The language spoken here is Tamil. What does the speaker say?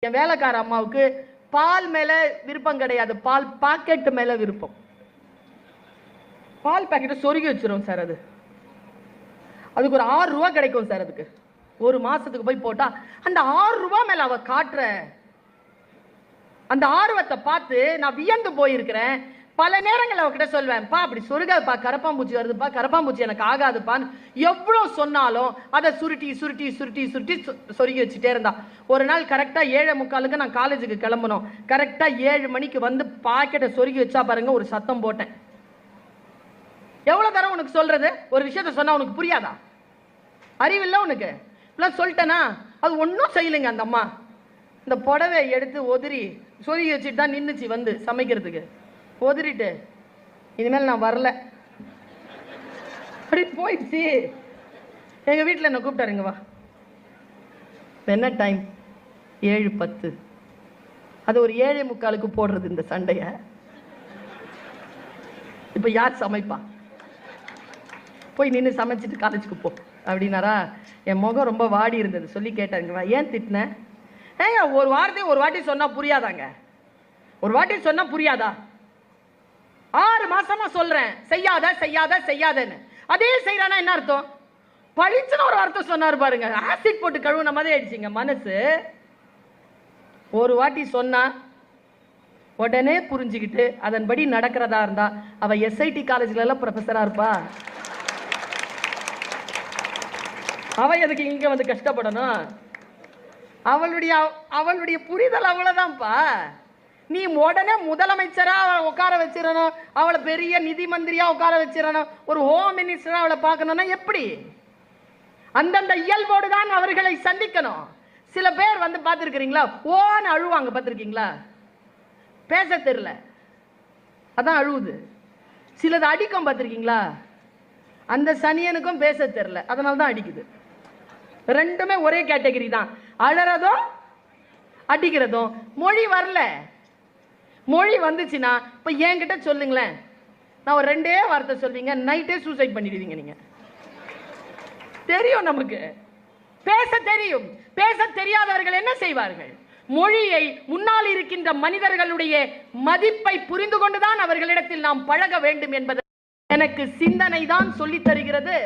என் வேலைக்கார அம்மாவுக்கு பால் மேல விருப்பம் கிடையாது, பால் பாக்கெட் மேல விருப்பம். பால் பாக்கெட்டை சொருகி வச்சிரும் சார். அதுக்கு ஒரு 6 ரூபா கிடைக்கும் சார். அதுக்கு ஒரு மாசத்துக்கு போய் போட்டா அந்த 6 ரூபா மேல அவ காட்டுற அந்த ஆர்வத்தை பார்த்து நான் வியந்து போயிருக்கிறேன். பல நேரங்கள் அவகிட்ட சொல்வேன், பா அப்படி சொருகாதுப்பா, கரப்பாம்பூச்சி வருதுப்பா, கரப்பாம்பூச்சி எனக்கு ஆகாதுப்பான்னு எவ்வளவு சொன்னாலும் அதை சுருட்டி சுருட்டி சுருட்டி சுருட்டி சொருகி வச்சுட்டே இருந்தா. ஒரு நாள் கரெக்டா 7:45 நான் காலேஜுக்கு கிளம்பணும். கரெக்டா 7 மணிக்கு வந்து பாக்கெட்டை சொருகி வச்சா பாருங்க, ஒரு சத்தம் போட்டேன். எவ்வளவு தரம் உனக்கு சொல்றது? ஒரு விஷயத்த சொன்னா உனக்கு புரியாதா? அறிவில்லை உனக்கு? சொல்லிட்டேனா? அது ஒன்றும் செய்யலைங்க. அந்த அம்மா இந்த புடவை எடுத்து ஒதுரி சொருகி வச்சுட்டு தான் நின்றுச்சு வந்து சமைக்கிறதுக்கு. ஒதுரிட்டு இனிமேல் நான் வரல அப்படி போயிடுச்சு. எங்க வீட்டில் என்ன கூப்பிட்டாருங்க, வா. என்ன டைம்? 7:10. அது ஒரு 7:45 போடுறது இந்த சண்டைய. இப்ப யார் சமைப்பா? போய் நின்று சமைச்சிட்டு காலேஜுக்கு போ அப்படின்னாரா. என் முகம் ரொம்ப வாடி இருந்தது. சொல்லி கேட்டாருங்க, ஏன் திட்டின? ஏங்க ஒரு வாட்டி சொன்னா புரியாதாங்க? ஒரு வாட்டி சொன்னா புரியாதா? 6 மாசமா சொல்றேன் செய்யாத செய்யாத செய்யாதன்னு. அதே செய்யறானா என்ன அர்த்தம்? பழிச்சுன்னு ஒரு வார்த்தை சொன்னாரு பாருங்க, ஆசிட் போட்டு கழுவுன மாதிரி ஆயிடுச்சுங்க மனசு. ஒரு வாட்டி சொன்னா உடனே புரிஞ்சுக்கிட்டு அதன்படி நடக்கிறதா இருந்தா அவ SIT காலேஜ்ல எல்லாம் ப்ரொஃபஸரா இருப்பா. அவ எதுக்கு இங்க வந்து கஷ்டப்படணும்? அவளுடைய புரிதல் அவ்வளவுதான்ப்பா. நீ உடனே முதலமைச்சரா உட்கார வச்சிடணும், அவளை பெரிய நிதி மந்திரியா உட்கார வச்சிடணும், ஒரு ஹோம் மினிஸ்டரா அவளை பார்க்கணும்னா எப்படி? அந்தந்த இயல்போடு தான் அவர்களை சந்திக்கணும். சில பேர் வந்து பார்த்துருக்கிறீங்களா, ஓன்னு அழுவாங்க, பார்த்துருக்கீங்களா? பேச தெரியல, அதான் அழுவுது. சிலது அடிக்கும், பார்த்துருக்கீங்களா? அந்த சனியனுக்கும் பேச தெரியல, அதனால தான் அடிக்குது. ரெண்டுமே ஒரே கேட்டகரி தான், அழறதும் அடிக்கிறதும். மொழி வரல. மொழி வந்துச்சுன்னா இப்ப என்கிட்ட சொல்லுங்களேன், நான் ஒரு 2 வார்த்தை சொல்வீங்க, நைட்டே சூசைட் பண்ணிடுவீங்க. நீங்க தெரியும், நமக்கு பேச தெரியும். பேச தெரியாதவர்கள் என்ன செய்வார்கள்? மொழியை முன்னால் இருக்கின்ற மனிதர்களுடைய மதிப்பை புரிந்து கொண்டுதான் அவர்களிடத்தில் நாம் பழக வேண்டும் என்பது எனக்கு சிந்தனை தான் சொல்லி தருகிறது.